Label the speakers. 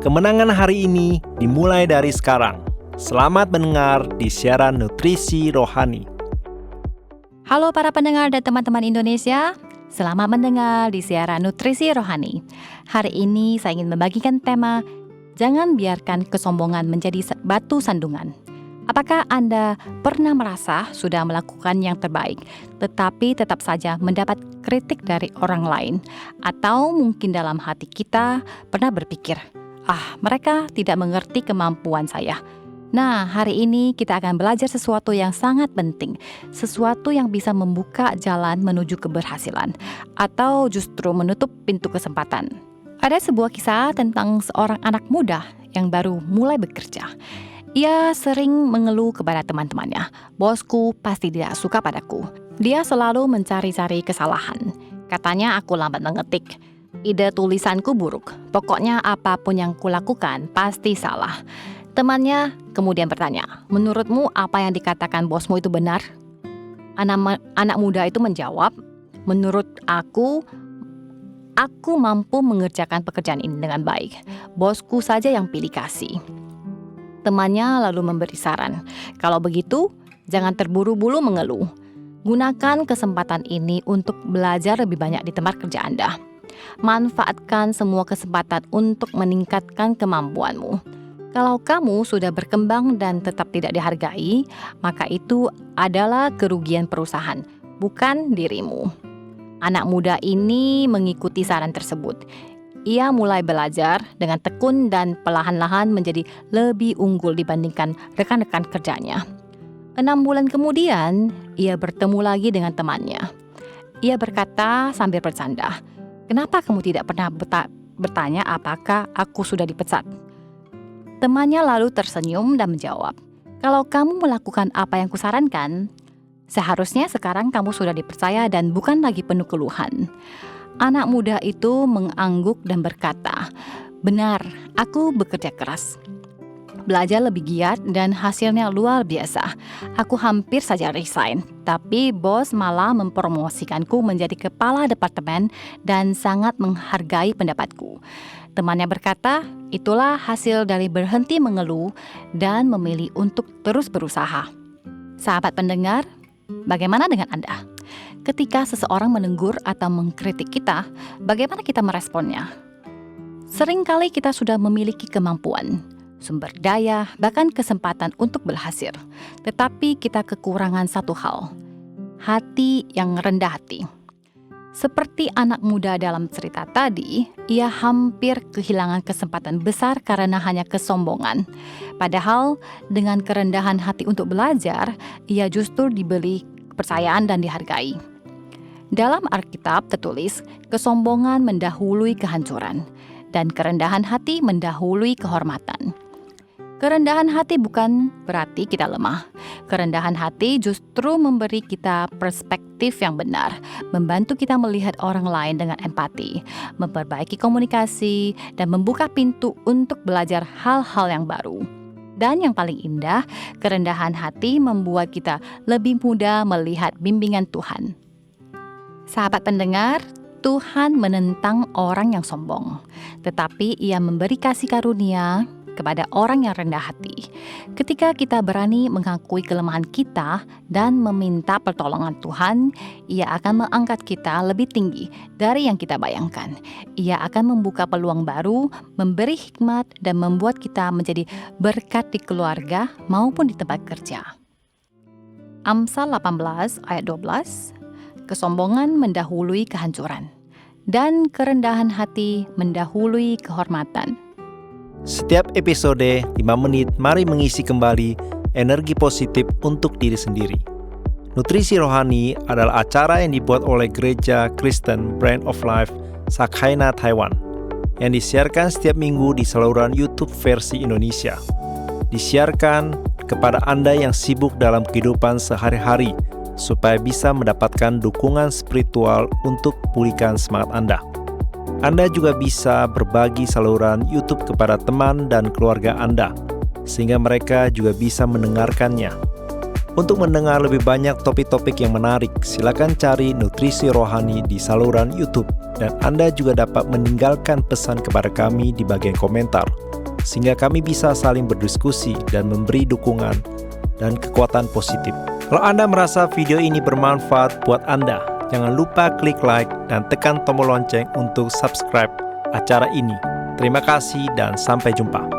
Speaker 1: Kemenangan hari ini dimulai dari sekarang. Selamat mendengar di siaran Nutrisi Rohani.
Speaker 2: Halo para pendengar dan teman-teman Indonesia, selamat mendengar di siaran Nutrisi Rohani. Hari ini saya ingin membagikan tema, jangan biarkan kesombongan menjadi batu sandungan. Apakah Anda pernah merasa sudah melakukan yang terbaik, tetapi tetap saja mendapat kritik dari orang lain? Atau mungkin dalam hati kita pernah berpikir, mereka tidak mengerti kemampuan saya. Nah, hari ini kita akan belajar sesuatu yang sangat penting, sesuatu yang bisa membuka jalan menuju keberhasilan, atau justru menutup pintu kesempatan. Ada sebuah kisah tentang seorang anak muda yang baru mulai bekerja. Ia sering mengeluh kepada teman-temannya, "Bosku pasti tidak suka padaku. Dia selalu mencari-cari kesalahan. Katanya aku lambat mengetik. Ide tulisanku buruk. Pokoknya apapun yang kulakukan pasti salah." Temannya kemudian bertanya, "Menurutmu apa yang dikatakan bosmu itu benar?" Anak muda itu menjawab, "Menurut aku mampu mengerjakan pekerjaan ini dengan baik. Bosku saja yang pilih kasih." Temannya lalu memberi saran, "Kalau begitu, jangan terburu-buru mengeluh. Gunakan kesempatan ini untuk belajar lebih banyak di tempat kerja Anda. Manfaatkan semua kesempatan untuk meningkatkan kemampuanmu. Kalau kamu sudah berkembang dan tetap tidak dihargai, maka itu adalah kerugian perusahaan, bukan dirimu." Anak muda ini mengikuti saran tersebut. Ia mulai belajar dengan tekun dan perlahan-lahan menjadi lebih unggul dibandingkan rekan-rekan kerjanya. 6 bulan kemudian, ia bertemu lagi dengan temannya. Ia berkata sambil bercanda, "Kenapa kamu tidak pernah bertanya apakah aku sudah dipecat?" Temannya lalu tersenyum dan menjawab, "Kalau kamu melakukan apa yang kusarankan, seharusnya sekarang kamu sudah dipercaya dan bukan lagi penuh keluhan." Anak muda itu mengangguk dan berkata, "Benar, aku bekerja keras, belajar lebih giat dan hasilnya luar biasa. Aku hampir saja resign, tapi bos malah mempromosikanku menjadi kepala departemen dan sangat menghargai pendapatku." Temannya berkata, "Itulah hasil dari berhenti mengeluh dan memilih untuk terus berusaha." Sahabat pendengar, bagaimana dengan Anda? Ketika seseorang menegur atau mengkritik kita, bagaimana kita meresponnya? Seringkali kita sudah memiliki kemampuan, sumber daya, bahkan kesempatan untuk berhasil. Tetapi kita kekurangan satu hal, hati yang rendah hati. Seperti anak muda dalam cerita tadi, ia hampir kehilangan kesempatan besar karena hanya kesombongan. Padahal dengan kerendahan hati untuk belajar, ia justru diberi kepercayaan dan dihargai. Dalam Alkitab tertulis, kesombongan mendahului kehancuran, dan kerendahan hati mendahului kehormatan. Kerendahan hati bukan berarti kita lemah. Kerendahan hati justru memberi kita perspektif yang benar, membantu kita melihat orang lain dengan empati, memperbaiki komunikasi, dan membuka pintu untuk belajar hal-hal yang baru. Dan yang paling indah, kerendahan hati membuat kita lebih mudah melihat bimbingan Tuhan. Sahabat pendengar, Tuhan menentang orang yang sombong, tetapi Ia memberi kasih karunia kepada orang yang rendah hati. Ketika kita berani mengakui kelemahan kita dan meminta pertolongan Tuhan, Ia akan mengangkat kita lebih tinggi dari yang kita bayangkan. Ia akan membuka peluang baru, memberi hikmat, dan membuat kita menjadi berkat di keluarga maupun di tempat kerja. Amsal 18 ayat 12, "Kesombongan mendahului kehancuran, dan kerendahan hati mendahului kehormatan."
Speaker 1: Setiap episode 5 menit, mari mengisi kembali energi positif untuk diri sendiri. Nutrisi Rohani adalah acara yang dibuat oleh Gereja Kristen Brand of Life Sakhaina Taiwan, yang disiarkan setiap minggu di saluran YouTube versi Indonesia. Disiarkan kepada Anda yang sibuk dalam kehidupan sehari-hari, supaya bisa mendapatkan dukungan spiritual untuk pulihkan semangat Anda. Anda juga bisa berbagi saluran YouTube kepada teman dan keluarga Anda, sehingga mereka juga bisa mendengarkannya. Untuk mendengar lebih banyak topik-topik yang menarik, silakan cari Nutrisi Rohani di saluran YouTube. Dan Anda juga dapat meninggalkan pesan kepada kami di bagian komentar, sehingga kami bisa saling berdiskusi dan memberi dukungan dan kekuatan positif. Kalau Anda merasa video ini bermanfaat buat Anda, jangan lupa klik like dan tekan tombol lonceng untuk subscribe acara ini. Terima kasih dan sampai jumpa.